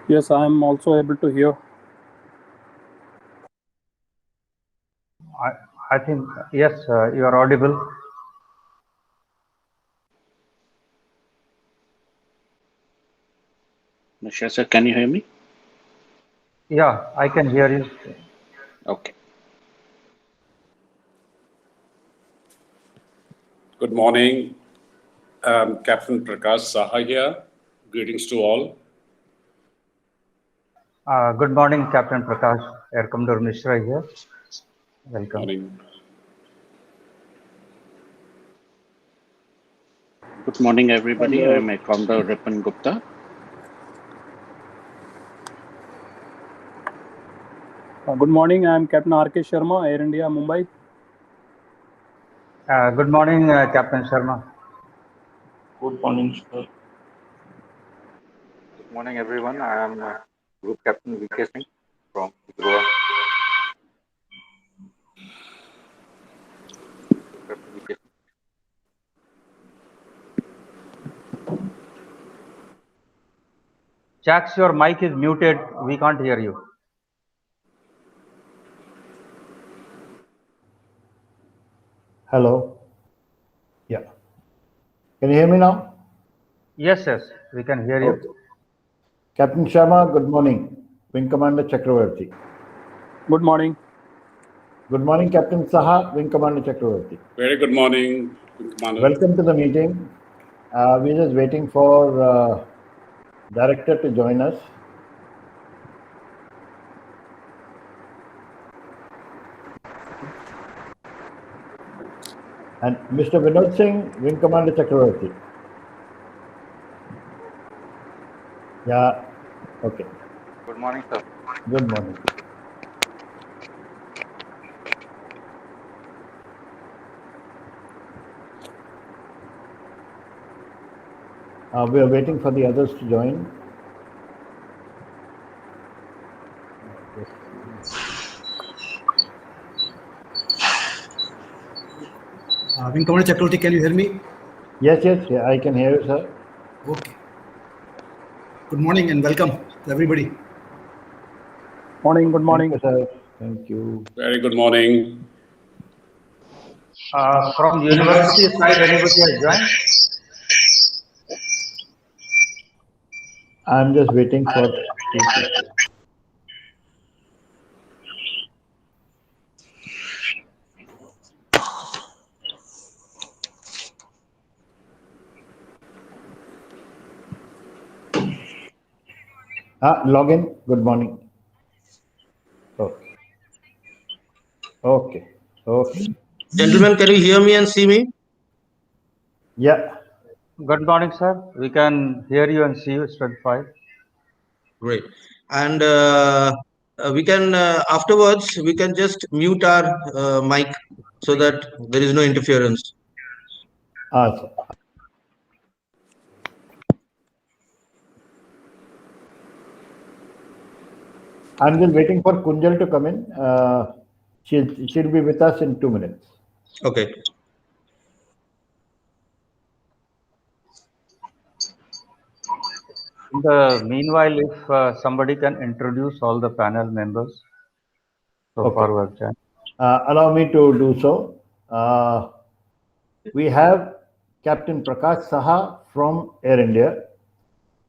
Yes, I am also able to hear. I think, yes, you are audible. Mishra sir, can you hear me? Yeah, I can hear you. Okay. Good morning. Captain Prakash Saha here. Greetings to all. Good morning, Captain Prakash. Air Commodore Mishra here. Welcome. Morning. Good morning, everybody. I am Air Commodore Ripan Gupta. Good morning, I am Captain R.K. Sharma, Air India, Mumbai. Good morning, Captain Sharma. Good morning, sir. Good morning, everyone. I am Group Captain VK Singh from Goa. Captain VK Singh. Jax, your mic is muted. We can't hear you. Hello. Yeah. Can you hear me now? Yes, yes, we can hear you. Okay. Captain Sharma, good morning. Wing Commander Chakravarti. Good morning. Good morning, Captain Saha, Wing Commander Chakravarti. Very good morning, Commander. Welcome to the meeting. We're just waiting for Director to join us. And Mr. Vinod Singh, Wing Commander Chakravarti. Yeah. Okay. Good morning, sir. Good morning. We are waiting for the others to join. Wing Commander Chakravarti, can you hear me? Yes, yeah, I can hear you, sir. Okay. Good morning and welcome to everybody. Morning, good morning. Thank you, sir. Thank you. Very good morning. From university side, anybody has joined? I'm just waiting for people. Login. Good morning. Okay. Okay. Okay. Gentlemen, can you hear me and see me? Yeah. Good morning, sir. We can hear you and see you, strength 5. Great. And we can, afterwards, we can just mute our mic so that there is no interference. Sir. I'm just waiting for Kunjal to come in. She'll be with us in 2 minutes. Okay. In the meanwhile, if somebody can introduce all the panel members so far we have joined. Allow me to do so. We have Captain Prakash Saha from Air India.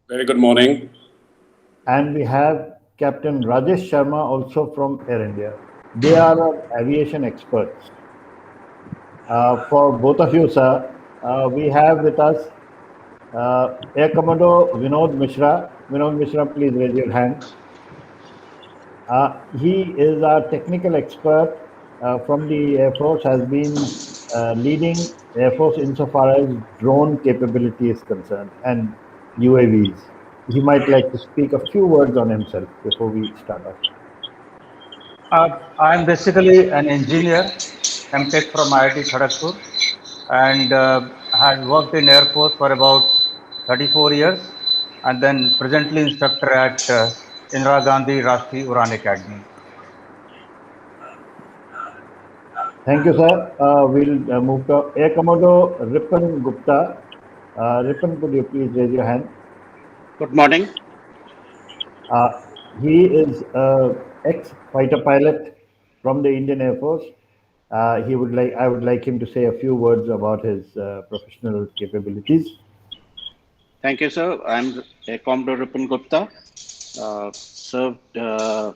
Very good morning. And we have Captain Rajesh Sharma also from Air India. They are our aviation experts. For both of you, sir, we have with us Air Commodore Vinod Mishra. Vinod Mishra, please raise your hand. He is our technical expert from the Air Force, has been leading Air Force insofar as drone capability is concerned and UAVs. He might like to speak a few words on himself before we start off. I'm basically an engineer, MTech from IIT Kharagpur, and had worked in Air Force for about 34 years, and then presently instructor at Indira Gandhi Rashtriya Uran Academy. Thank you, sir. We'll move to Air Commodore Ripan Gupta. Ripan, could you please raise your hand? Good morning. He is ex-fighter pilot from the Indian Air Force. I would like him to say a few words about his professional capabilities. Thank you, sir. I'm Air Commodore Ripon Gupta. Served for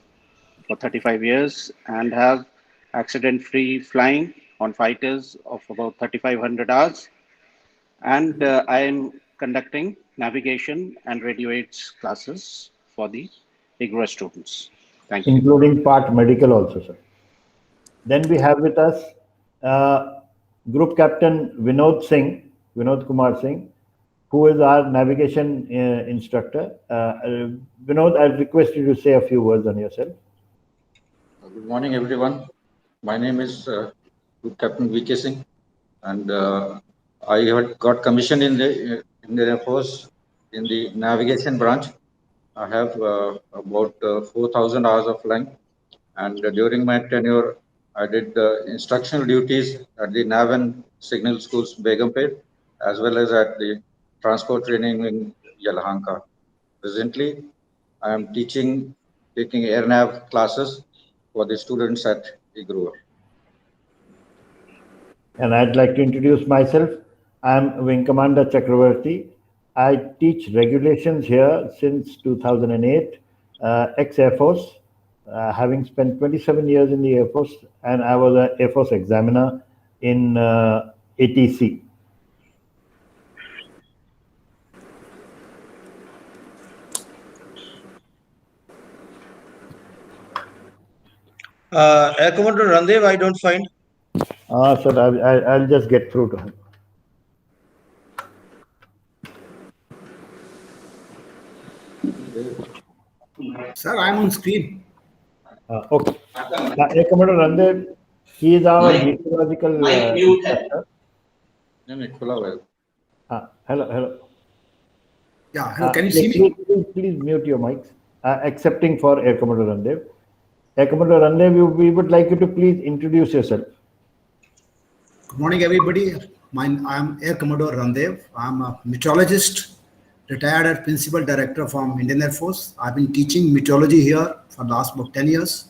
35 years and have accident-free flying on fighters of about 3,500 hours. And I am conducting navigation and radio aids classes for the IGRA students. Thank you. Including part medical also, sir. Then we have with us Group Captain Vinod Kumar Singh, who is our navigation instructor. Vinod, I'll request you to say a few words on yourself. Good morning, everyone. My name is Group Captain VK Singh, and I had got commissioned in the Air Force in the navigation branch. I have about 4,000 hours of flying, and during my tenure, I did the instructional duties at the Nav and Signal Schools, Begumpet, as well as at the transport training in Yelahanka. Presently, I am taking air nav classes for the students at IGRUA. And I'd like to introduce myself. I'm Wing Commander Chakravarti. I teach regulations here since 2008, ex-Air Force, having spent 27 years in the Air Force, and I was an Air Force examiner in ATC. Air Commodore Randev, I don't find. Sir, I'll just get through to him. Sir, I'm on screen. Okay. Air Commodore Randev, he is our meteorological instructor. Hello. Yeah, hello, can you see me? Please mute your mics, excepting for Air Commodore Randev. Air Commodore Randev, we would like you to please introduce yourself. Good morning, everybody. I'm Air Commodore Randev. I'm a meteorologist, retired as Principal Director from Indian Air Force. I've been teaching meteorology here for the last about 10 years.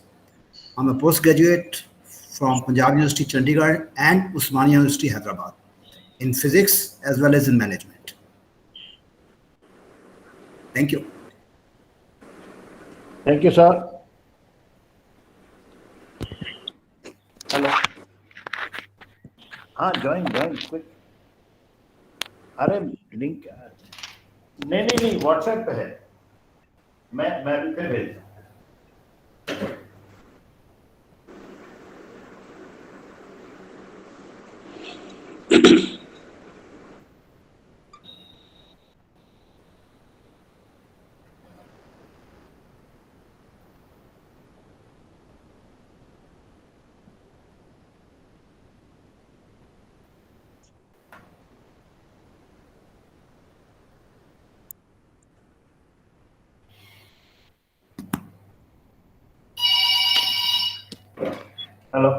I'm a postgraduate from Punjab University, Chandigarh and Osmania University, Hyderabad, in physics as well as in management. Thank you. Thank you, sir. Hello. Join, quick. अरे link नहीं WhatsApp पे है मैं भी फिर भेज hello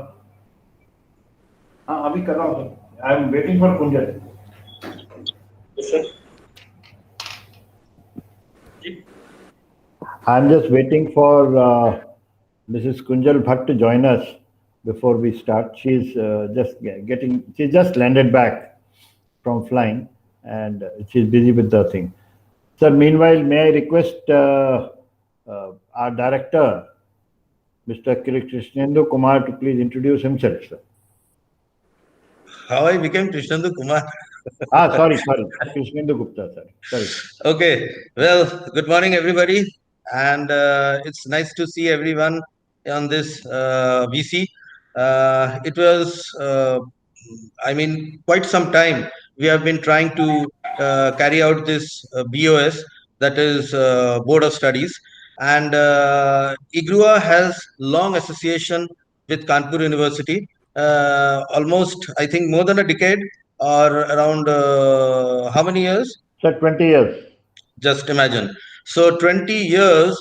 अभी कर रहा हूँ I am waiting for Kunjal I'm just waiting for Mrs. Kunjal Bhatt to join us before we start. She's she just landed back from flying and she's busy with the thing. Sir, meanwhile, may I request our director, Mr. Krishnendu Kumar, to please introduce himself, sir. How I became Krishnendu Kumar? Sorry. Krishnendu Gupta, sir. Sorry. Okay. Well, good morning, everybody. And it's nice to see everyone on this VC. It was, quite some time we have been trying to carry out this BOS, that is Board of Studies. And IGRUA has long association with Kanpur University, almost, I think, more than a decade or around how many years? Sir, 20 years. Just imagine. So 20 years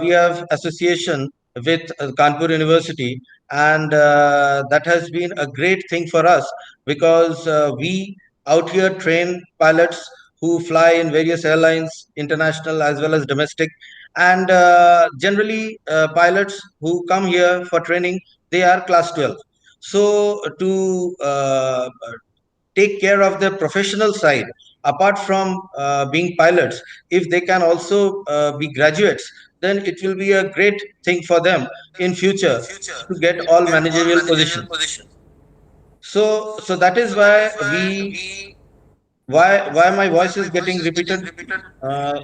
we have association with Kanpur University, and that has been a great thing for us because we out here train pilots who fly in various airlines, international as well as domestic, And generally, pilots who come here for training, they are class 12. So to take care of their professional side, apart from being pilots, if they can also be graduates, then it will be a great thing for them in future to get all managerial positions. So that is why why my voice is getting repeated.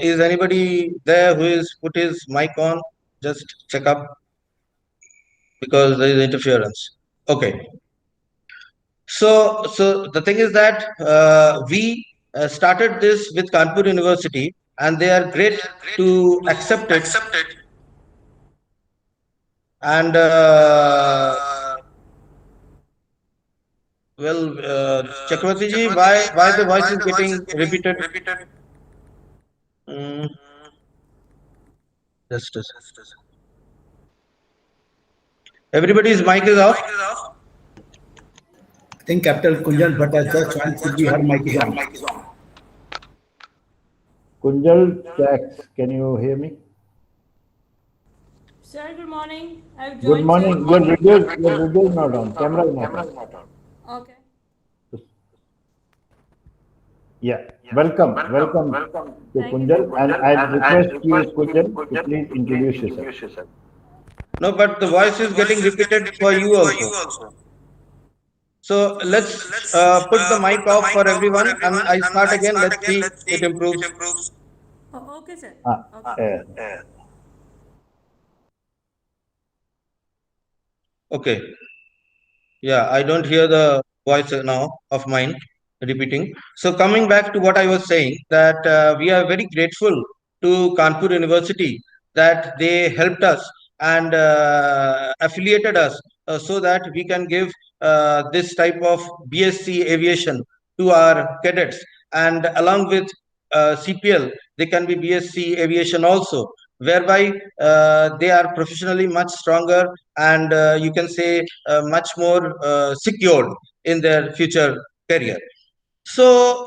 Is anybody there who is put his mic on? Just check up, because there is interference. Okay. So the thing is that we started this with Kanpur University, and they are great to accept it. And Chakravarti ji, why the voice is getting repeated? Just a second. Everybody's mic is off. I think Captain Kunjal Bhatt has just joined. Could be her mic is on. Kunjal checks. Can you hear me? Sir, good morning. I've Good joined. morning. Your video is not on. Camera is not on. Okay. Yeah. Welcome to Thank you. Kunjal. And I request you, Kunjal, to please introduce yourself. No, but the voice is getting repeated for you also. So let's put the mic off for everyone, and I start again. Let's see it improves. Oh, okay, sir. Okay. Okay. Yeah, I don't hear the voice now of mine repeating. So coming back to what I was saying, that we are very grateful to Kanpur University that they helped us and affiliated us so that we can give this type of BSc aviation to our cadets, and along with CPL, they can be BSc aviation also, whereby they are professionally much stronger, and you can say much more secured in their future career. So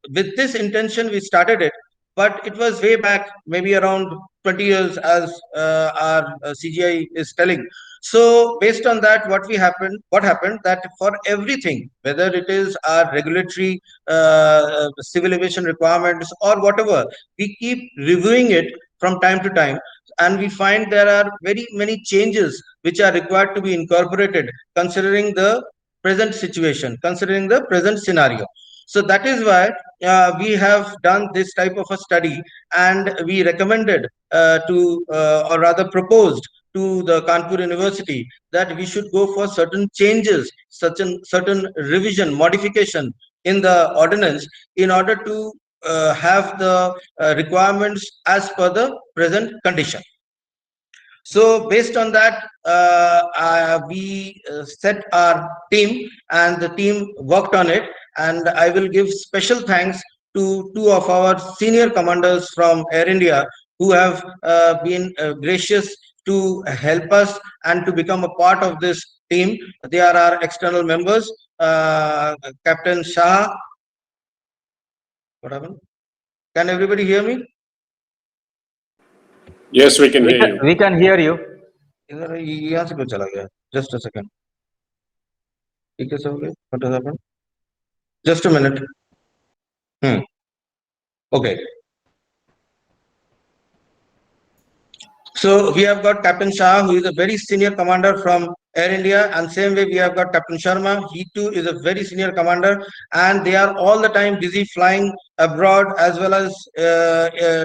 with this intention, we started it, but it was way back, maybe around 20 years, as our CGI is telling. So based on that, what happened that for everything, whether it is our regulatory civil aviation requirements or whatever, we keep reviewing it from time to time, and we find there are very many changes which are required to be incorporated considering the present situation, considering the present scenario. So that is why we have done this type of a study, and we recommended or rather proposed to the Kanpur University that we should go for certain changes, certain revision, modification in the ordinance in order to have the requirements as per the present condition. So based on that, we set our team, and the team worked on it. And I will give special thanks to two of our senior commanders from Air India who have been gracious to help us and to become a part of this team. They are our external members. Captain Shah. What happened? Can everybody hear me? Yes, we can hear you. We can hear you. यहाँ से क्यों चला गया? Just a second. ठीक है सब? What has happened? Just a minute. Okay. So we have got Captain Shah, who is a very senior commander from Air India, and same way we have got Captain Sharma. He too is a very senior commander, and they are all the time busy flying abroad as well as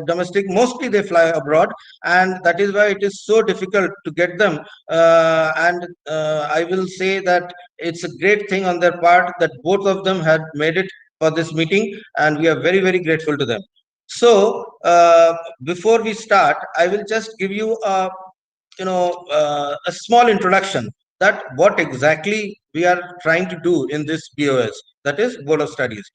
domestic. Mostly they fly abroad, and that is why it is so difficult to get them. And I will say that it's a great thing on their part that both of them had made it for this meeting, and we are very, very grateful to them. So before we start, I will just give you a small introduction that what exactly we are trying to do in this BOS, that is Board of Studies.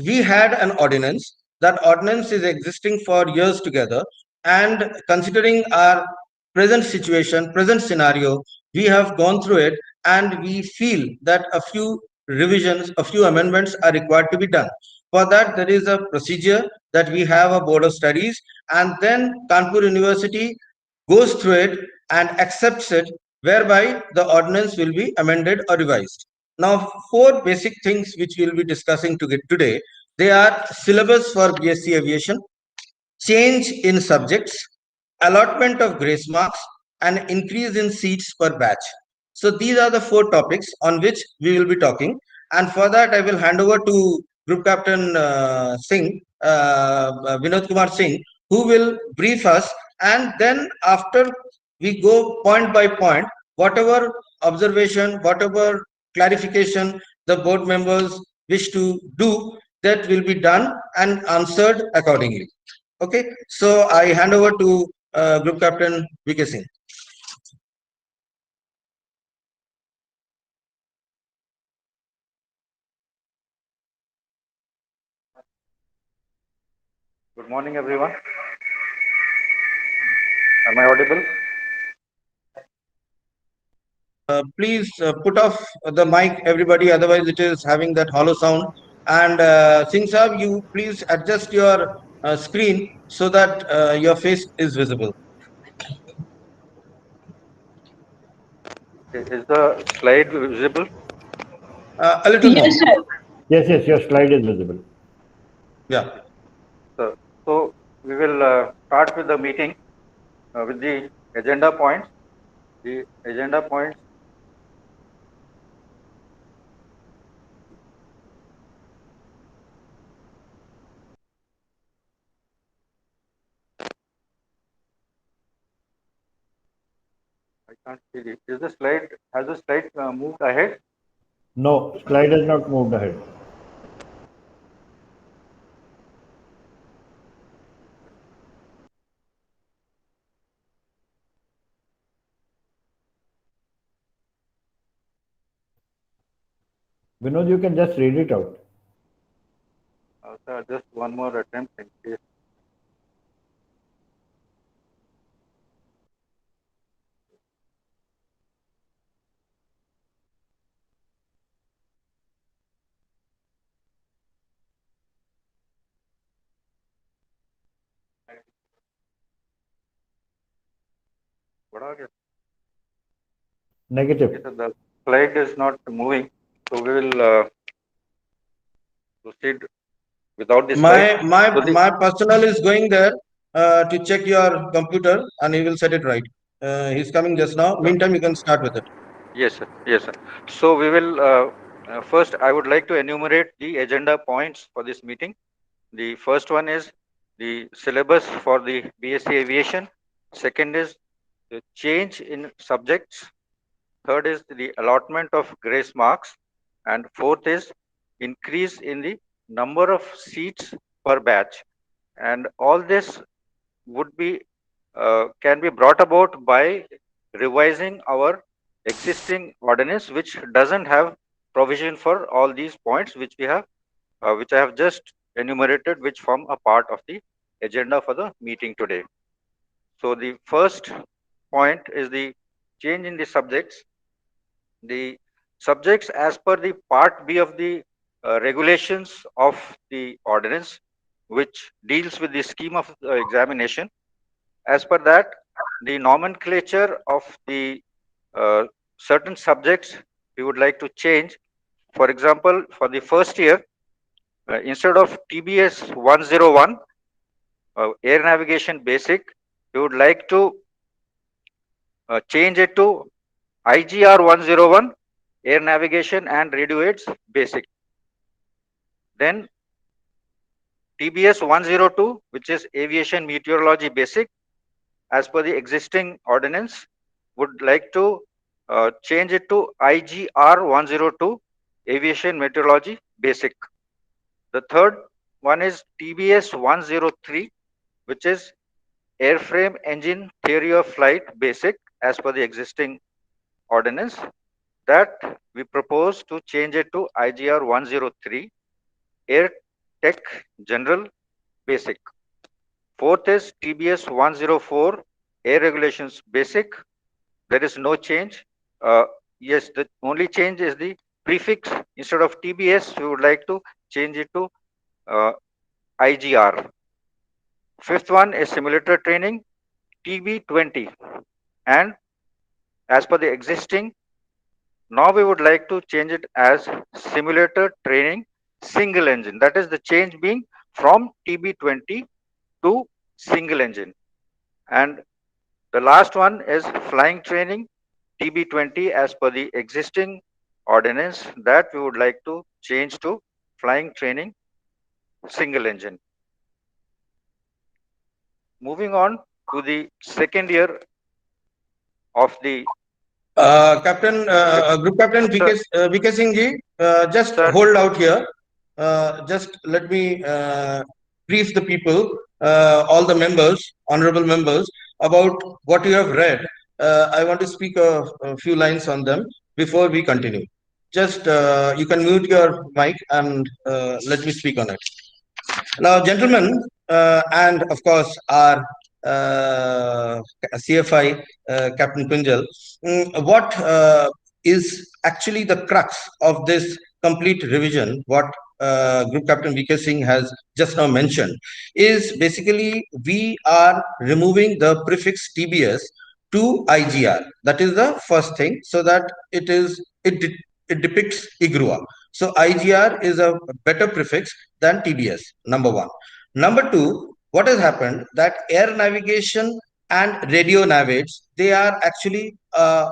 We had an ordinance. That ordinance is existing for years together, and considering our present situation, present scenario, we have gone through it, and we feel that a few revisions, a few amendments are required to be done. For that, there is a procedure that we have a board of studies, and then Kanpur University goes through it and accepts it, whereby the ordinance will be amended or revised. Now, four basic things which we will be discussing today. They are syllabus for BSc Aviation, change in subjects, allotment of grace marks, and increase in seats per batch. So these are the four topics on which we will be talking. And for that, I will hand over to Group Captain Singh, Vinod Kumar Singh, who will brief us. And then after we go point by point, whatever observation, whatever clarification the board members wish to do, that will be done and answered accordingly. Okay, so I hand over to Group Captain VK Singh. Good morning, everyone. Am I audible? Please put off the mic, everybody, otherwise it is having that hollow sound. And Singh Saab, you please adjust your screen so that your face is visible. Is the slide visible? A little more. Yes, sir. Yes, your slide is visible. Yeah. So we will start with the meeting with the agenda points. The agenda points. I can't see it. Has the slide moved ahead? No, slide has not moved ahead. Vinod, you can just read it out. Sir, just one more attempt in case. What are you? Negative. Okay, so the slide is not moving, so we will proceed without this slide. My personnel is going there to check your computer, and he will set it right. He's coming just now. Meantime, you can start with it. Yes, sir. Yes, sir. So we will first. I would like to enumerate the agenda points for this meeting. The first one is the syllabus for the BSc Aviation. Second is the change in subjects. Third is the allotment of grace marks, and fourth is increase in the number of seats per batch. And all this would be can be brought about by revising our existing ordinance, which doesn't have provision for all these points which we have which I have just enumerated, which form a part of the agenda for the meeting today. So the first point is the change in the subjects. The subjects as per the part B of the regulations of the ordinance, which deals with the scheme of examination. As per that, the nomenclature of the certain subjects we would like to change. For example, for the first year, instead of TBS 101, Air Navigation Basic, we would like to change it to IGR 101, Air Navigation and Radio Aids Basic. Then TBS 102, which is Aviation Meteorology Basic, as per the existing ordinance, would like to change it to IGR 102, Aviation Meteorology Basic. The third one is TBS 103, which is Airframe Engine Theory of Flight Basic, as per the existing ordinance. That we propose to change it to IGR 103, Air Tech General Basic. Fourth is TBS 104, Air Regulations Basic. There is no change. Yes, the only change is the prefix. Instead of TBS, we would like to change it to IGR. Fifth one is simulator training TB20, and as per the existing, now we would like to change it as simulator training single engine. That is the change being from TB20 to single engine. And the last one is flying training TB20 as per the existing ordinance, that we would like to change to flying training single engine. Moving on to the second year of the Group Captain VK Singh ji, just Sir. hold out here. Just let me brief the people, all the members, honorable members, about what you have read. I want to speak a few lines on them before we continue. Just you can mute your mic and let me speak on it. Now, gentlemen, and of course, our CFI, Captain Kunjal, what is actually the crux of this complete revision, what Group Captain VK Singh has just now mentioned, is basically we are removing the prefix TBS to IGR. That is the first thing, so that it depicts IGRUA. So IGR is a better prefix than TBS, number one. Number two, what has happened that air navigation and radio navigates, they are actually a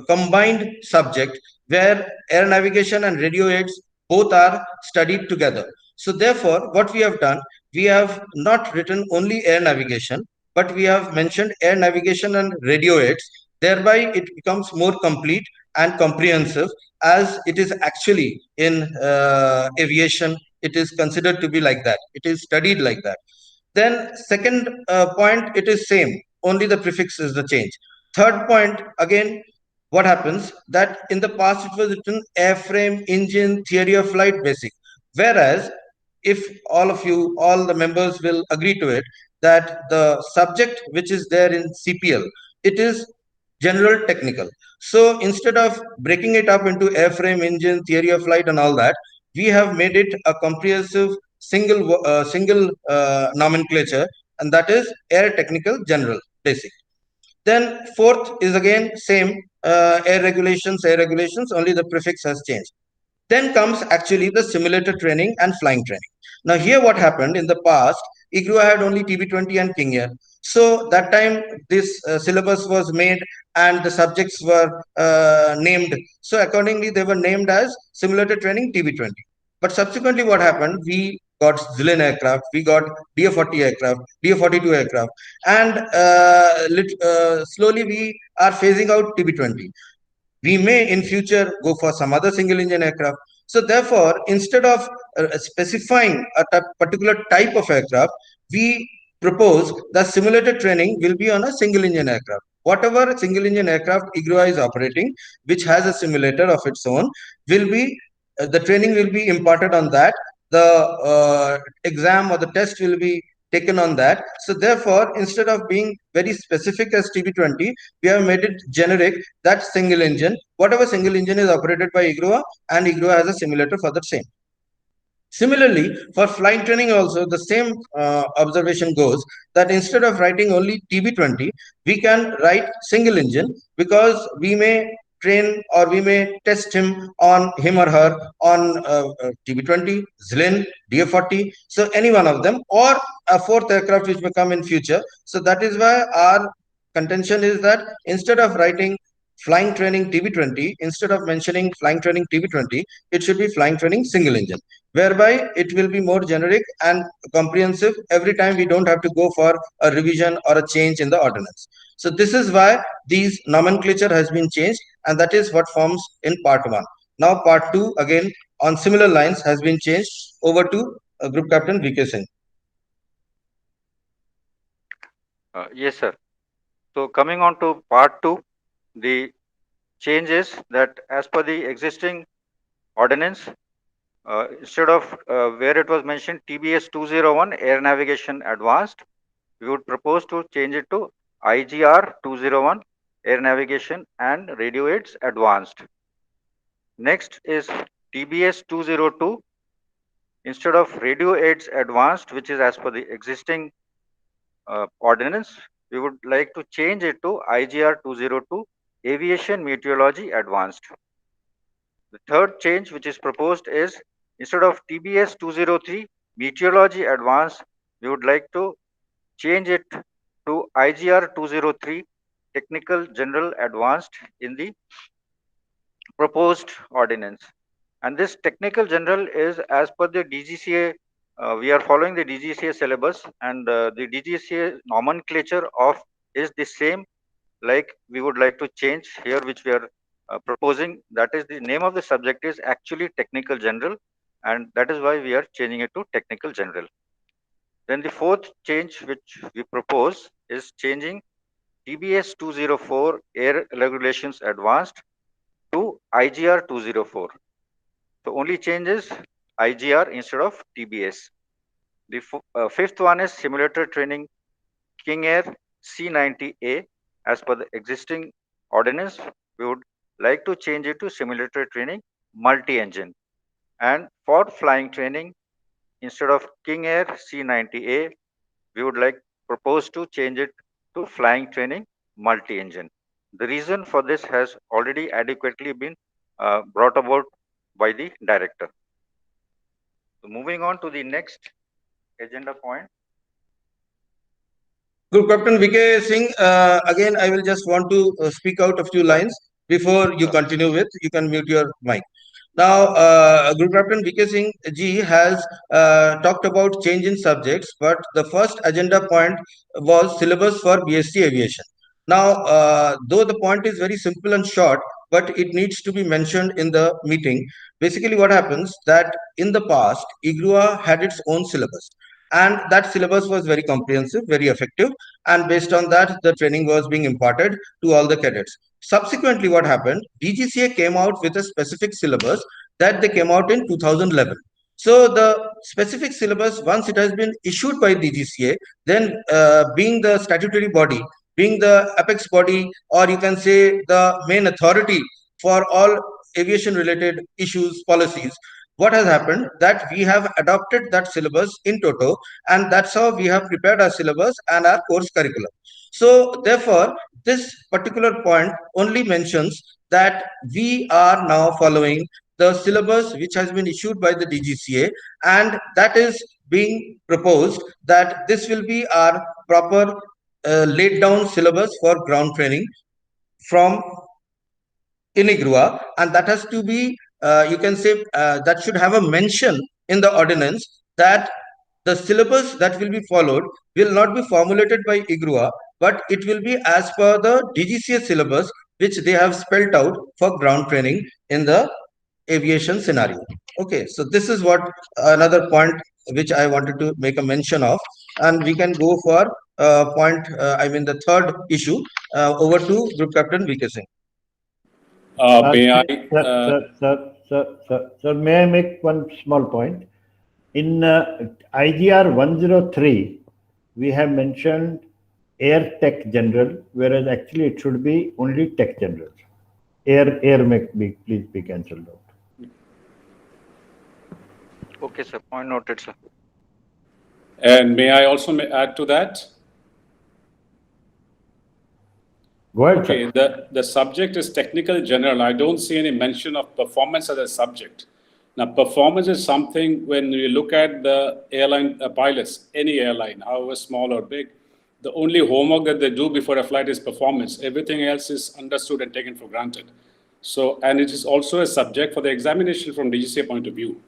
combined subject where air navigation and radio aids both are studied together. So therefore, what we have done, we have not written only air navigation, but we have mentioned air navigation and radio aids. Thereby, it becomes more complete and comprehensive, as it is actually in aviation. It is considered to be like that. It is studied like that. Then second point, it is same. Only the prefix is the change. Third point, again, what happens that in the past it was written airframe, engine, theory of flight, basic. Whereas if all of you, all the members will agree to it, that the subject which is there in CPL, it is general technical. So instead of breaking it up into airframe, engine, theory of flight and all that, we have made it a comprehensive single nomenclature, and that is air technical general basic. Then fourth is again same, air regulations, only the prefix has changed. Then comes actually the simulator training and flying training. Now here what happened in the past, IGRUA had only TB20 and King Air. So that time this syllabus was made and the subjects were named. So accordingly they were named as simulator training TB20. But subsequently what happened, we got Zilin aircraft, we got DA-40 aircraft, DA-42 aircraft, and slowly we are phasing out TB20. We may in future go for some other single engine aircraft. So therefore, instead of specifying a particular type of aircraft, we propose that simulator training will be on a single engine aircraft. Whatever single engine aircraft IGRUA is operating, which has a simulator of its own, will be the training will be imparted on that. The exam or the test will be taken on that. So therefore, instead of being very specific as TB20, we have made it generic that single engine, whatever single engine is operated by IGRUA, and IGRUA has a simulator for the same. Similarly, for flight training also, the same observation goes that instead of writing only TB20, we can write single engine, because we may train or we may test him or her on TB20, Zilin, DA-40, so any one of them, or a fourth aircraft which may come in future. So that is why our contention is that instead of writing flying training TB20, instead of mentioning flying training TB20, it should be flying training single engine, whereby it will be more generic and comprehensive. Every time we don't have to go for a revision or a change in the ordinance. So this is why these nomenclature has been changed, and that is what forms in part 1. Now part 2 again on similar lines has been changed. Over to Group Captain VK Singh. Yes, sir. So coming on to part 2, the changes that as per the existing ordinance, instead of where it was mentioned TBS 201 air navigation advanced, we would propose to change it to IGR 201 air navigation and radio aids advanced. Next is TBS 202, instead of radio aids advanced, which is as per the existing ordinance, we would like to change it to IGR 202 Aviation Meteorology Advanced. The third change which is proposed is instead of TBS 203 Meteorology Advanced, we would like to change it to IGR 203 Technical General Advanced in the proposed ordinance. And this technical general is as per the DGCA. We are following the DGCA syllabus, and the DGCA nomenclature of is the same. Like we would like to change here, which we are proposing. That is the name of the subject is actually technical general, and that is why we are changing it to technical general. Then the fourth change which we propose is changing TBS 204 Air Regulations Advanced to IGR 204. The only change is IGR instead of TBS. The fifth one is simulator training King Air C90A. As per the existing ordinance, we would like to change it to simulator training multi-engine. And for flying training, instead of King Air C90A, we would like propose to change it to flying training multi-engine. The reason for this has already adequately been brought about by the director. So moving on to the next agenda point. Group Captain VK Singh, again, I will just want to speak out a few lines before you continue with. You can mute your mic. Now, Group Captain VK Singh ji has talked about change in subjects, but the first agenda point was syllabus for BSc Aviation. Now, though the point is very simple and short, but it needs to be mentioned in the meeting. Basically, what happens that in the past, IGRUA had its own syllabus. And that syllabus was very comprehensive, very effective. And based on that, the training was being imparted to all the cadets. Subsequently, what happened? DGCA came out with a specific syllabus that they came out in 2011. So the specific syllabus, once it has been issued by DGCA, then being the statutory body, being the apex body, or you can say the main authority for all aviation related issues, policies, what has happened that we have adopted that syllabus in toto, and that's how we have prepared our syllabus and our course curriculum. So therefore, this particular point only mentions that we are now following the syllabus which has been issued by the DGCA, and that is being proposed that this will be our proper laid down syllabus for ground training from in IGRUA, and that has to be you can say that should have a mention in the ordinance that the syllabus that will be followed will not be formulated by IGRUA, but it will be as per the DGCA syllabus which they have spelled out for ground training in the aviation scenario. Okay, so this is what another point which I wanted to make a mention of, and we can go for the third issue. Over to Group Captain VK Singh. May I? Sir, may I make one small point? In IGR 103, we have mentioned Air Tech General, whereas actually it should be only Tech General. Air may please be cancelled out. Okay, sir. Point noted, sir. And may I also add to that? Go ahead, okay, the subject is technical general. I don't see any mention of performance as a subject. Now, performance is something when you look at the airline pilots, any airline, however small or big, the only homework that they do before a flight is performance. Everything else is understood and taken for granted. So, and it is also a subject for the examination from DGCA point of view.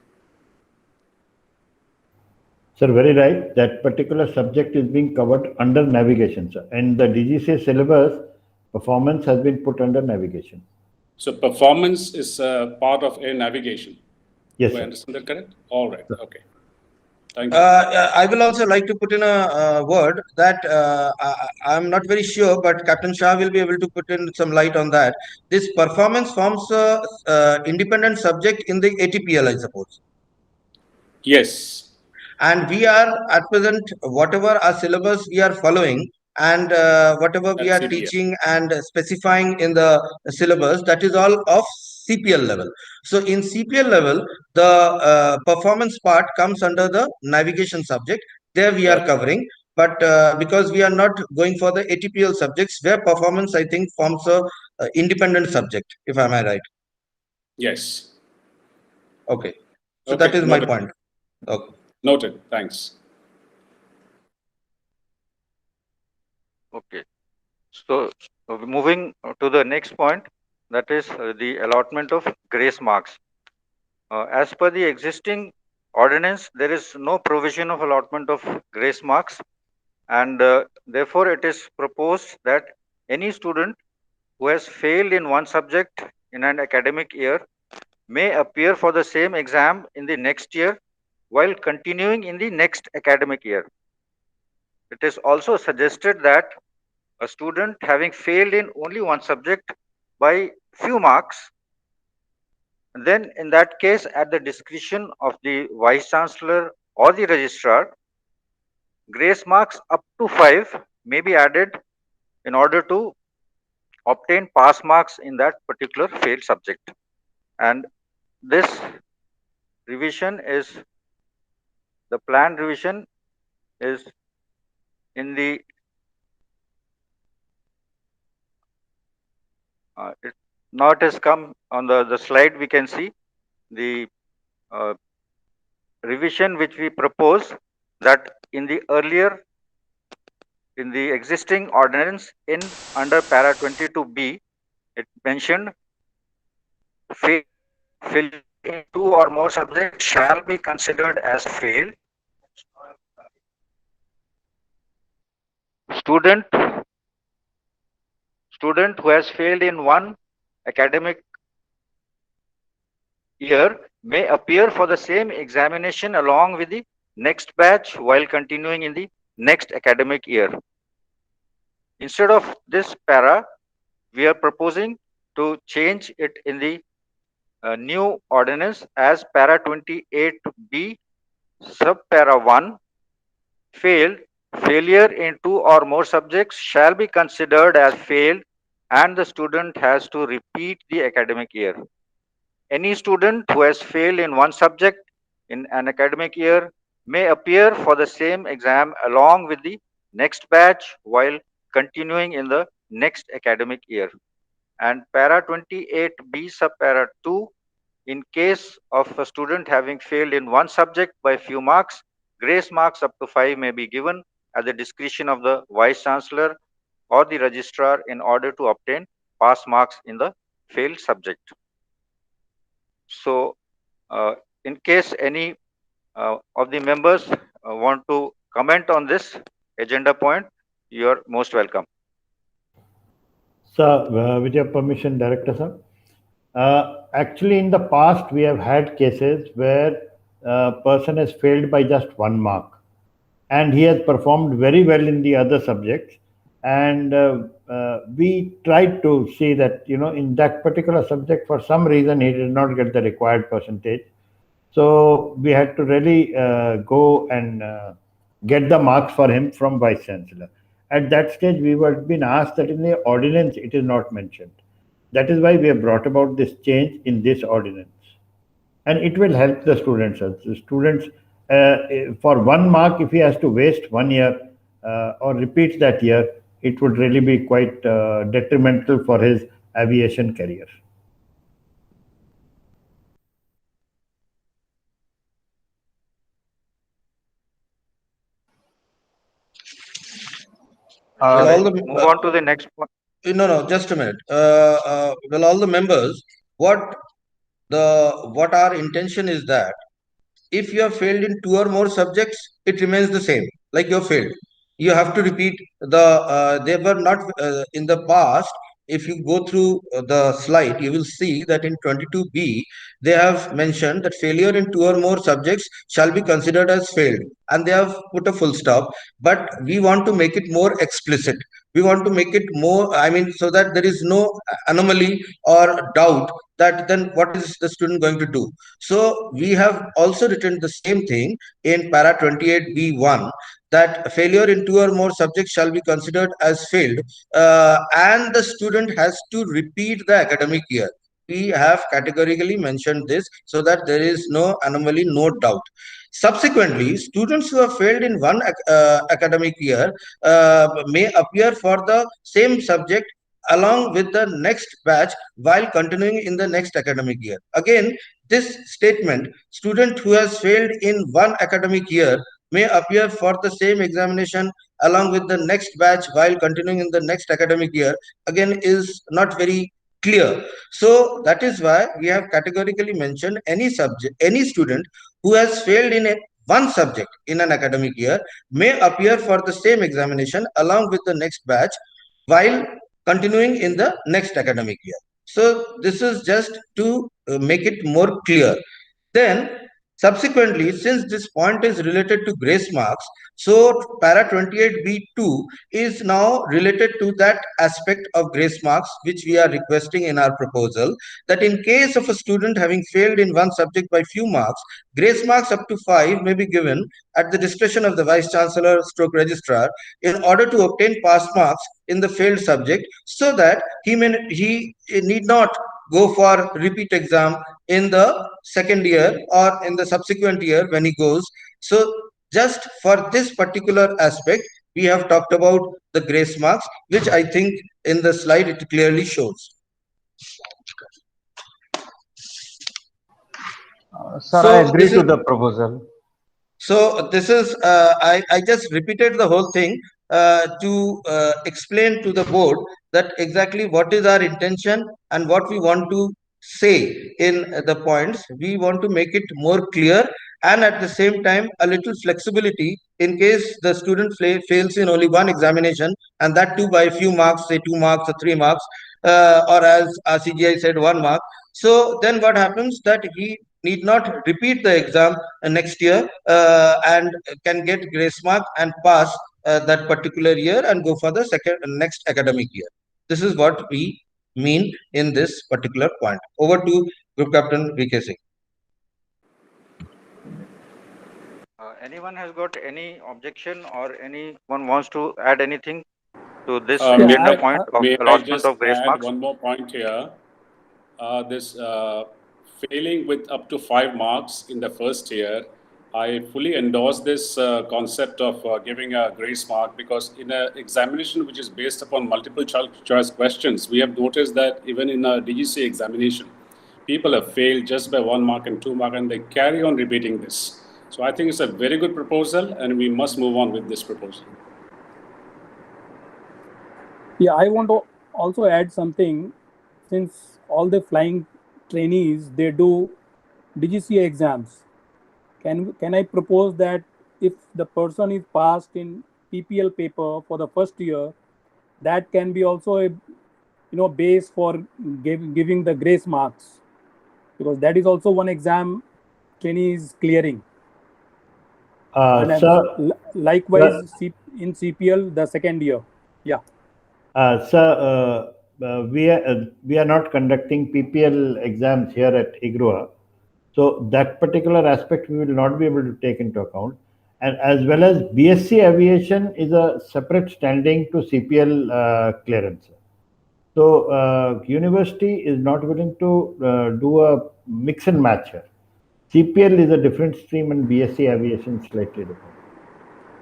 Sir, very right. That particular subject is being covered under navigation, sir. And the DGCA syllabus, performance has been put under navigation. So performance is part of air navigation. Yes, Do I sir. understand that correct? All right. Okay. Thank you. I will also like to put in a word that I'm not very sure, but Captain Shah will be able to put in some light on that. This performance forms a independent subject in the ATPL, I suppose. Yes. And we are at present, whatever our syllabus we are following, and whatever we are CPL. teaching and specifying in the syllabus, that is all of CPL level. So in CPL level, the performance part comes under the navigation subject. There we are covering. but because we are not going for the ATPL subjects, where performance, I think, forms a independent subject, if am I right? Yes. Okay. So Okay, that is my noted. point. Okay. Noted. Thanks. Okay. So moving to the next point, that is the allotment of grace marks. As per the existing ordinance, there is no provision of allotment of grace marks, and therefore it is proposed that any student who has failed in one subject in an academic year may appear for the same exam in the next year while continuing in the next academic year. It is also suggested that a student having failed in only one subject by few marks, then in that case, at the discretion of the vice chancellor or the registrar, grace marks up to 5 may be added in order to obtain pass marks in that particular failed subject. And this revision is, the planned revision is in the now it has come on the slide. We can see the revision which we propose, that in the earlier, in the existing ordinance in under para 22b, it mentioned fail in 2 or more subjects shall be considered as failed. Student who has failed in one academic year may appear for the same examination along with the next batch while continuing in the next academic year. Instead of this para, we are proposing to change it in the new ordinance as para 28b sub para 1. Failure in 2 or more subjects shall be considered as failed, and the student has to repeat the academic year. Any student who has failed in one subject in an academic year may appear for the same exam along with the next batch while continuing in the next academic year. And para 28b sub para 2, in case of a student having failed in one subject by few marks, grace marks up to 5 may be given at the discretion of the vice chancellor or the registrar in order to obtain pass marks in the failed subject. So, in case any of the members want to comment on this agenda point, you are most welcome. Sir, with your permission, Director sir. Actually, in the past, we have had cases where a person has failed by just 1 mark, and he has performed very well in the other subjects. And we tried to see that, in that particular subject, for some reason, he did not get the required percentage. So we had to really go and get the marks for him from Vice Chancellor. At that stage, we were being asked that in the ordinance it is not mentioned. That is why we have brought about this change in this ordinance. And it will help the students. The students, for 1 mark, if he has to waste 1 year or repeat that year, it would really be quite detrimental for his aviation career. Move on to the next one. No, just a minute. Well, all the members, what our intention is that if you have failed in 2 or more subjects, it remains the same. Like you have failed, you have to repeat they were not in the past. If you go through the slide, you will see that in 22b they have mentioned that failure in 2 or more subjects shall be considered as failed, and they have put a full stop. But we want to make it more explicit. We want to make it more, I mean, so that there is no anomaly or doubt that then what is the student going to do. So we have also written the same thing in para 28b1, that failure in 2 or more subjects shall be considered as failed, and the student has to repeat the academic year. We have categorically mentioned this so that there is no anomaly, no doubt. Subsequently, students who have failed in one academic year may appear for the same subject along with the next batch while continuing in the next academic year. Again, this statement, student who has failed in one academic year may appear for the same examination along with the next batch while continuing in the next academic year, again is not very clear. So that is why we have categorically mentioned any student who has failed in one subject in an academic year may appear for the same examination along with the next batch while continuing in the next academic year. So this is just to make it more clear. Then subsequently, since this point is related to grace marks, so para 28B2 is now related to that aspect of grace marks which we are requesting in our proposal, that in case of a student having failed in one subject by few marks, grace marks up to 5 may be given at the discretion of the vice chancellor stroke registrar in order to obtain pass marks in the failed subject, so that he need not go for repeat exam in the second year or in the subsequent year when he goes. So just for this particular aspect, we have talked about the grace marks, which I think in the slide it clearly shows. Sir, So I agree this to is- the proposal. So this is, I just repeated the whole thing to explain to the board that exactly what is our intention and what we want to say in the points. We want to make it more clear and at the same time a little flexibility in case the student fails in only one examination, and that too by a few marks, say 2 marks or 3 marks, or as CGI said 1 mark. So then what happens that he need not repeat the exam next year and can get grace mark and pass that particular year and go for the next academic year. This is what we mean in this particular point. Over to Group Captain VK Singh. Anyone has got any objection or anyone wants to add anything to this May agenda I- point of may I allotment just of grace add marks? one more point here? This failing with up to 5 marks in the first year, I fully endorse this concept of giving a grace mark, because in an examination which is based upon multiple choice questions, we have noticed that even in a DGCA examination, people have failed just by 1 mark and 2 mark, and they carry on repeating this. So I think it's a very good proposal, and we must move on with this proposal. Yeah, I want to also add something. Since all the flying trainees, they do DGCA exams, can I propose that if the person is passed in PPL paper for the first year, that can be also a base for giving the grace marks, because that is also one exam trainee is clearing. And Sir, likewise in CPL the second year. Yeah. Sir, we are not conducting PPL exams here at IGRUA. So that particular aspect we will not be able to take into account. And as well as BSc Aviation is a separate standing to CPL clearance. So university is not willing to do a mix and match here. CPL is a different stream and BSc Aviation is slightly different.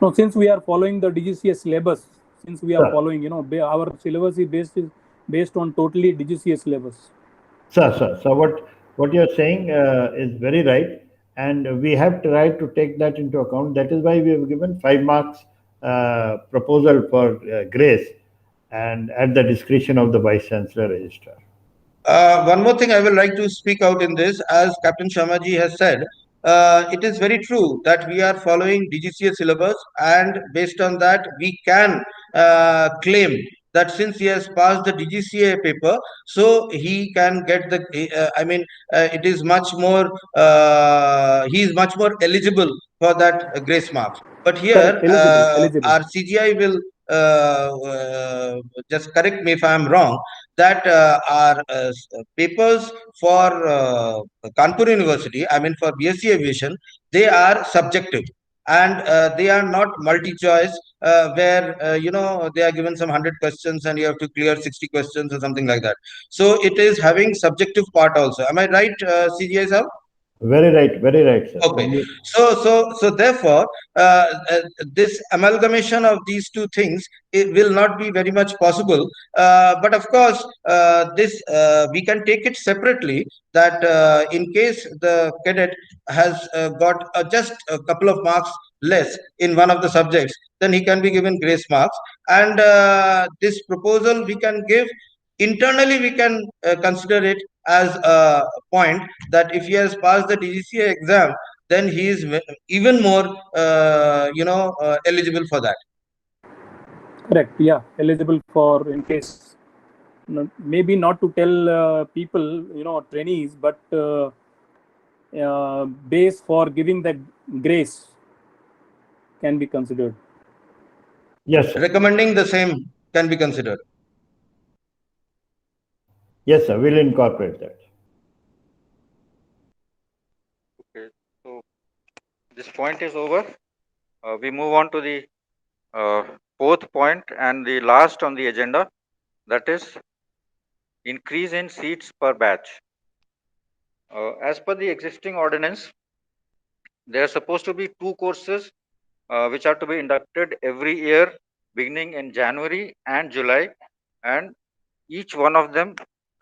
No, since we are following the DGCA syllabus, since we are Sir. following, our syllabus is based on totally DGCA syllabus. Sir, what you're saying is very right, and we have tried to take that into account. That is why we have given 5 marks proposal for grace, and at the discretion of the Vice Chancellor Registrar. One more thing I would like to speak out in this, as Captain Sharma ji has said, it is very true that we are following DGCA syllabus, and based on that, we can claim that since he has passed the DGCA paper, so he can get the, it is much more, he is much more eligible for that grace marks. But here, Correct, eligible. our CGI will just correct me if I am wrong, that our papers for Kanpur University, for BSc Aviation, they are subjective and they are not multi-choice where, they are given some 100 questions and you have to clear 60 questions or something like that. So it is having subjective part also. Am I right, CGI sir? Very right, sir. Okay. So therefore, this amalgamation of these two things, it will not be very much possible. But of course, this we can take it separately. That in case the cadet has got just a couple of marks less in one of the subjects, then he can be given grace marks. And this proposal we can give internally. We can consider it as a point that if he has passed the DGCA exam, then he is even more, eligible for that. Correct. Yeah, eligible for in case, maybe not to tell people, trainees, but base for giving the grace can be considered. Yes, sir. Recommending the same can be considered. Yes, sir. We'll incorporate that. Okay, so this point is over. We move on to the fourth point and the last on the agenda, that is increase in seats per batch. As per the existing ordinance, there are supposed to be 2 courses which are to be inducted every year beginning in January and July, and each one of them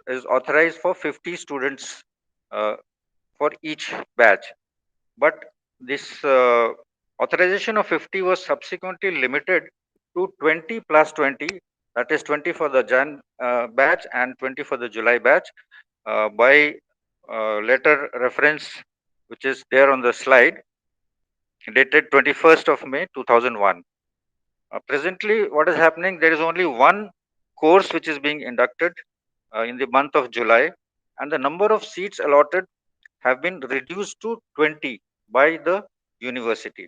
is authorized for 50 students for each batch. But this authorization of 50 was subsequently limited to 20 plus 20, that is 20 for the Jan batch and 20 for the July batch, by letter reference which is there on the slide, dated 21st of May 2001. Presently, what is happening, there is only one course which is being inducted in the month of July, and the number of seats allotted have been reduced to 20 by the university.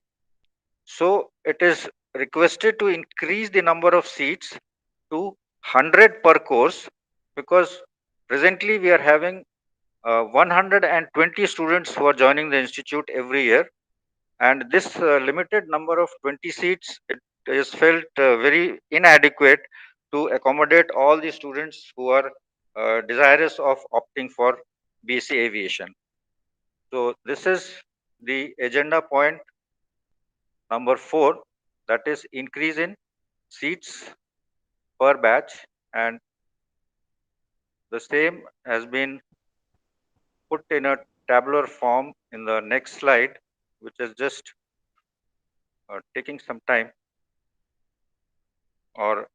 So it is requested to increase the number of seats to 100 per course, because presently we are having 120 students who are joining the institute every year, and this limited number of 20 seats, it is felt very inadequate to accommodate all the students who are desirous of opting for BSc Aviation. So this is the agenda point number 4, that is increase in seats per batch, and the same has been put in a tabular form in the next slide, which is just taking some time, or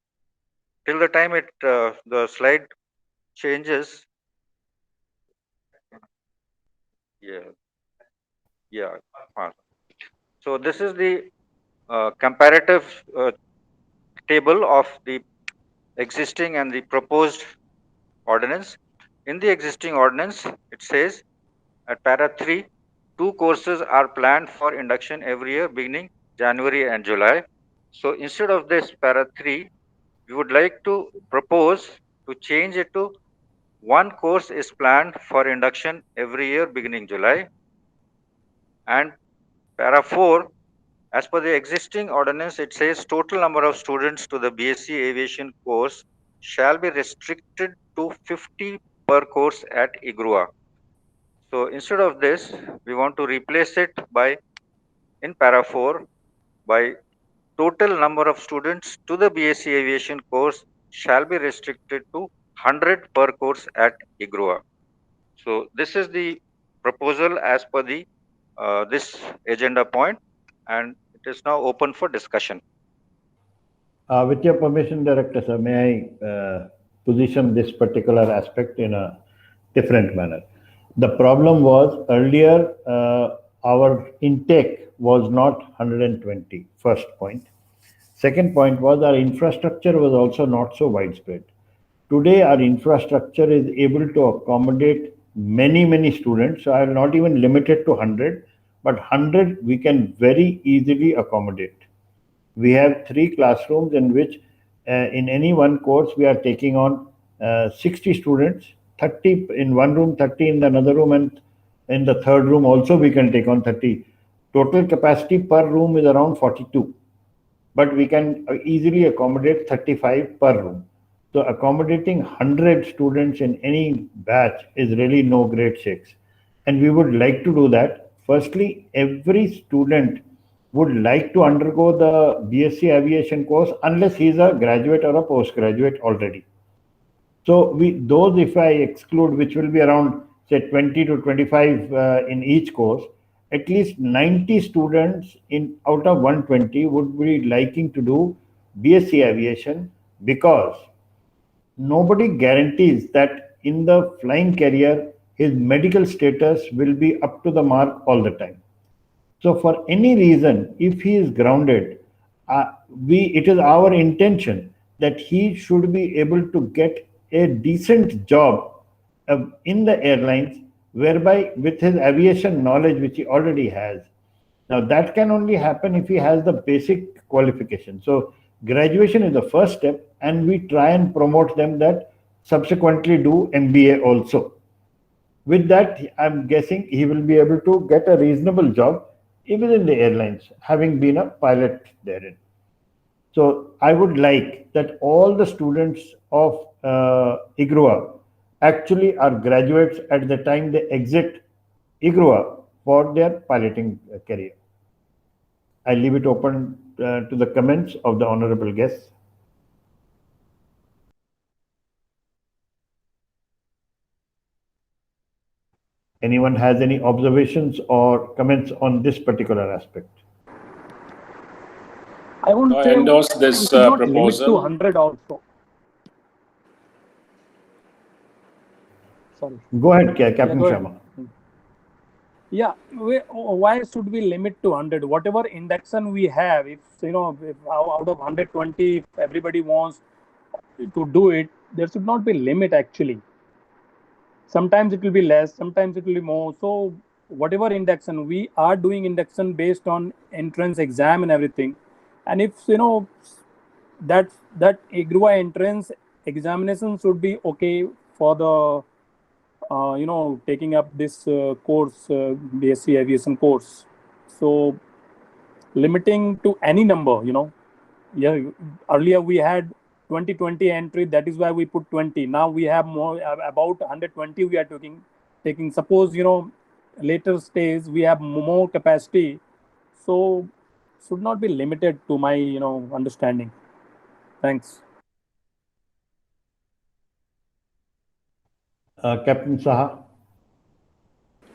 till the time it the slide changes. So this is the comparative table of the existing and the proposed ordinance. In the existing ordinance, it says at para 3, 2 courses are planned for induction every year beginning January and July. So instead of this para 3, we would like to propose to change it to 1 course is planned for induction every year beginning July, and para 4, as per the existing ordinance, it says total number of students to the BSc Aviation course shall be restricted to 50 per course at IGRUA. So instead of this, we want to replace it by, in para 4, by total number of students to the BSc Aviation course shall be restricted to 100 per course at IGRUA. So this is the proposal as per the this agenda point, and it is now open for discussion. With your permission, Director, sir, may I position this particular aspect in a different manner? The problem was earlier, our intake was not 120, first point. Second point was our infrastructure was also not so widespread. Today, our infrastructure is able to accommodate many students. So I will not even limit it to 100, but 100 we can very easily accommodate. We have 3 classrooms in which in any one course we are taking on 60 students, 30 in one room, 30 in another room, and in the third room also we can take on 30. Total capacity per room is around 42, but we can easily accommodate 35 per room. So accommodating 100 students in any batch is really no great shakes. and we would like to do that. Firstly, every student would like to undergo the BSc Aviation course unless he is a graduate or a postgraduate already. So those, if I exclude, which will be around say 20 to 25 in each course, at least 90 students out of 120 would be liking to do BSc Aviation, because nobody guarantees that in the flying career his medical status will be up to the mark all the time. So for any reason, if he is grounded, it is our intention that he should be able to get a decent job in the airlines, whereby with his aviation knowledge, which he already has. Now that can only happen if he has the basic qualification. So graduation is the first step, and we try and promote them that subsequently do MBA also. With that, I'm guessing he will be able to get a reasonable job even in the airlines, having been a pilot therein. So I would like that all the students of IGRUA actually are graduates at the time they exit IGRUA for their piloting career. I leave it open to the comments of the honorable guests. Anyone has any observations or comments on this particular aspect? I want to I say endorse we this should not limit to proposal. 100 also. Sorry. Go ahead, Captain go ahead. Sharma. Yeah, why should we limit to 100? Whatever induction we have, if out of 120, if everybody wants to do it, there should not be limit actually. Sometimes it will be less, sometimes it will be more. So whatever induction, we are doing induction based on entrance exam and everything. And if that IGRUA entrance examination should be okay for the taking up this course, BSc Aviation course. So limiting to any number, earlier we had 2020 entry, that is why we put 20. Now we have more, about 120 we are taking. Suppose, later stage we have more capacity. So should not be limited, to my, understanding. Thanks. Captain Saha.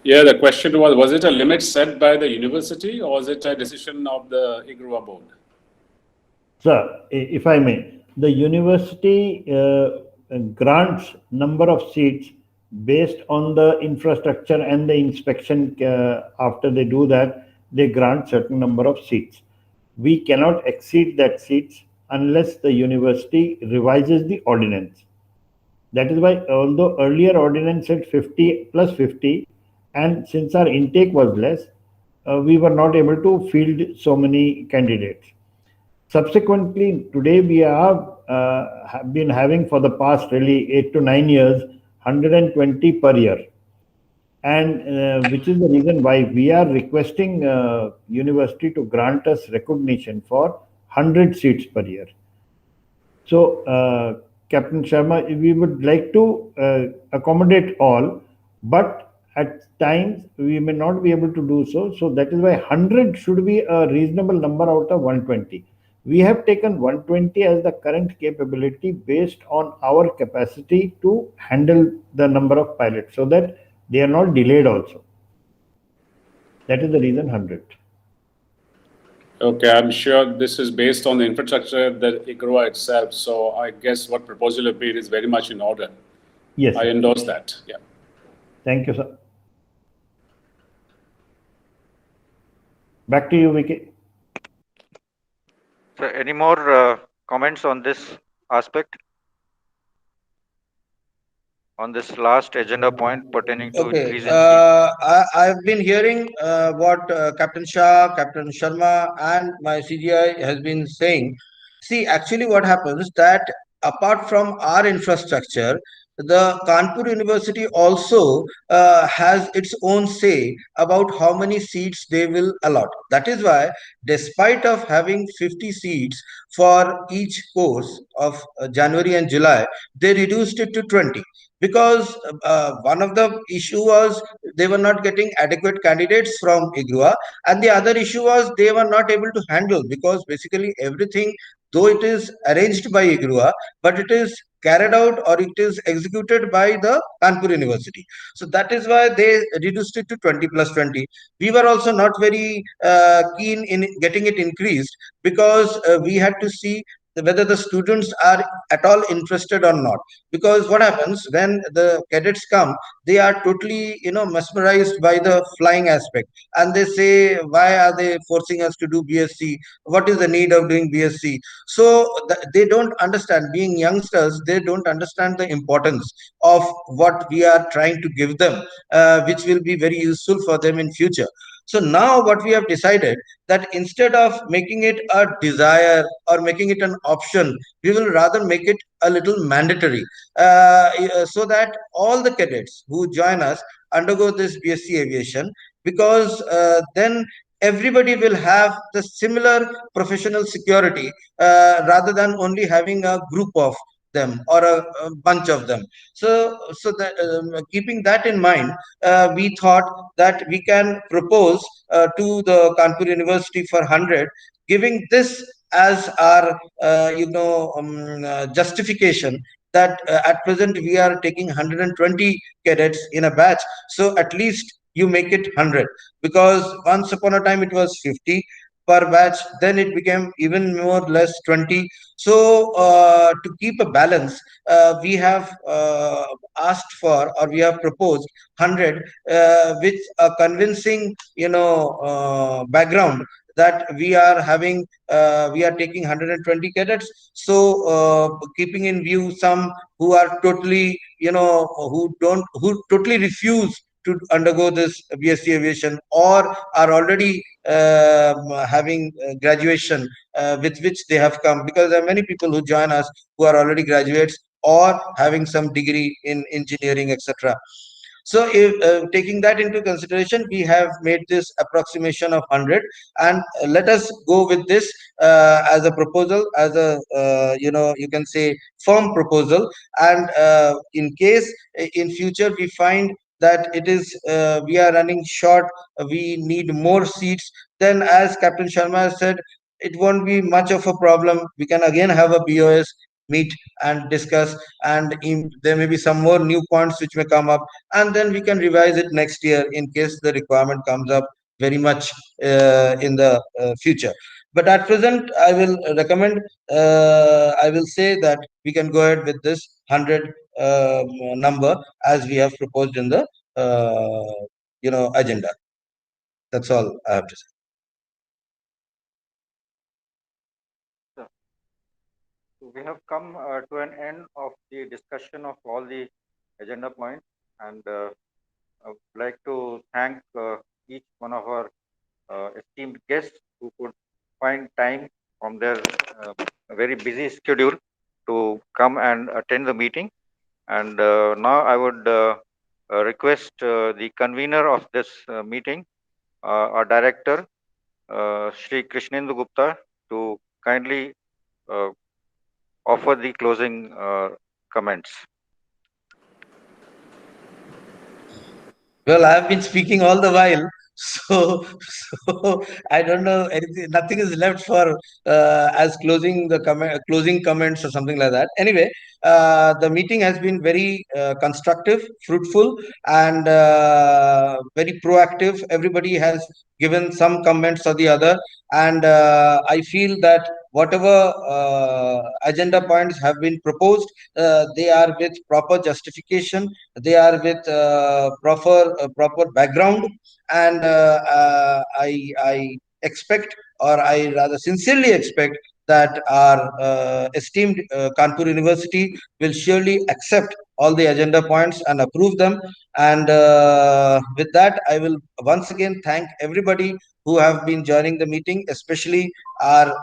Yeah, the question was it a limit set by the university, or was it a decision of the IGRUA board? Sir, if I may, the university grants number of seats based on the infrastructure and the inspection. After they do that, they grant certain number of seats. We cannot exceed that seats unless the university revises the ordinance. That is why, although earlier ordinance said 50 plus 50, and since our intake was less, we were not able to field so many candidates. Subsequently, today we have been having for the past really 8 to 9 years, 120 per year. And which is the reason why we are requesting university to grant us recognition for 100 seats per year. So, Captain Sharma, we would like to accommodate all, but at times we may not be able to do so. So that is why 100 should be a reasonable number out of 120. We have taken 120 as the current capability based on our capacity to handle the number of pilots, so that they are not delayed also. That is the reason 100. Okay, I'm sure this is based on the infrastructure that IGRUA itself. So I guess what proposal you made is very much in order. Yes, I endorse that. Yeah. Thank you, sir. Back to you, Vicky. So any more comments on this aspect? On this last agenda point pertaining to increase in seats? I've been hearing what Captain Shah, Captain Sharma, and my CGI has been saying. See, actually, what happens that apart from our infrastructure, the Kanpur University also has its own say about how many seats they will allot. That is why, despite of having 50 seats for each course of January and July, they reduced it to 20, because one of the issue was they were not getting adequate candidates from IGRUA, and the other issue was they were not able to handle, because basically everything, though it is arranged by IGRUA, but it is carried out or it is executed by the Kanpur University. So that is why they reduced it to 20 plus 20. We were also not very keen in getting it increased, because we had to see whether the students are at all interested or not. Because what happens when the cadets come, they are totally, mesmerized by the flying aspect, and they say, why are they forcing us to do BSc? What is the need of doing BSc? So they don't understand, being youngsters, they don't understand the importance of what we are trying to give them, which will be very useful for them in future. So now what we have decided, that instead of making it a desire or making it an option, we will rather make it a little mandatory, so that all the cadets who join us undergo this BSc aviation, because then everybody will have the similar professional security, rather than only having a group of them or a bunch of them. So that, keeping that in mind, we thought that we can propose to the Kanpur University for 100, giving this as our justification, that at present we are taking 120 cadets in a batch, so at least you make it 100, because once upon a time it was 50 per batch, then it became even more less 20. So to keep a balance, we have asked for, or we have proposed 100, with a convincing background, that we are having, we are taking 120 cadets. So keeping in view some who are totally, who totally refuse to undergo this BSc aviation, or are already having graduation, with which they have come, because there are many people who join us who are already graduates or having some degree in engineering, etc. So, if taking that into consideration, we have made this approximation of 100, and let us go with this as a proposal, as a you can say firm proposal. And in case in future we find that it is we are running short, we need more seats, then as Captain Sharma has said, it won't be much of a problem. We can again have a BOS meet and discuss, and there may be some more new points which may come up, and then we can revise it next year in case the requirement comes up very much in the future. But at present, I will recommend, I will say that we can go ahead with this 100 number as we have proposed in the agenda. That's all I have to say. So we have come to an end of the discussion of all the agenda points, and I would like to thank each one of our esteemed guests who could find time from their very busy schedule to come and attend the meeting. And now I would request the convener of this meeting, our director, Shri Krishnendu Gupta, to kindly offer the closing comments. Well, I have been speaking all the while, so I don't know anything. Nothing is left for as closing comments or something like that. Anyway, the meeting has been very constructive, fruitful, and very proactive. Everybody has given some comments or the other, and I feel that whatever agenda points have been proposed, they are with proper justification, they are with proper background, and I expect, or I rather sincerely expect, that our esteemed Kanpur University will surely accept all the agenda points and approve them. And with that, I will once again thank everybody who have been joining the meeting, especially our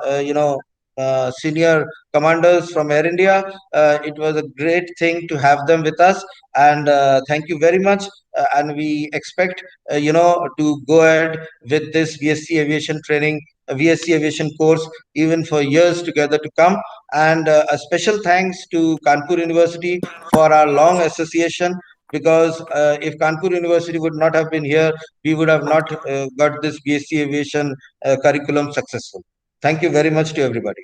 senior commanders from Air India. It was a great thing to have them with us, and thank you very much. And we expect to go ahead with this BSc aviation training VSC Aviation course even for years together to come. And a special thanks to Kanpur University for our long association, because if Kanpur University would not have been here, we would have not got this BSc Aviation curriculum successful. Thank you very much to everybody.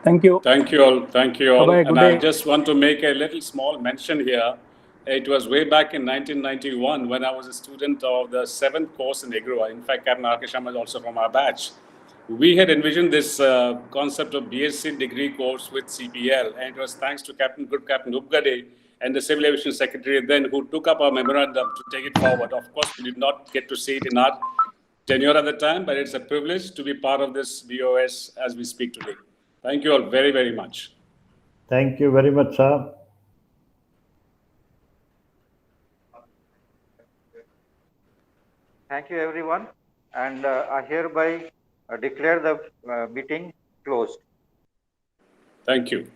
Thank you. Thank you all. Thank you all. Bye-bye, And good I day. just want to make a little small mention here. It was way back in 1991 when I was a student of the 7th course in IGRUA. In fact, Captain R.K. Sharma is also from our batch. We had envisioned this concept of BSc degree course with CPL, and it was thanks to Group Captain Upgade and the Civil Aviation Secretary then who took up our memorandum to take it forward. Of course, we did not get to see it in our tenure at the time, but it's a privilege to be part of this BOS as we speak today. Thank you all very, very much. Thank you very much, sir. Thank you, everyone. And I hereby declare the meeting closed. Thank you.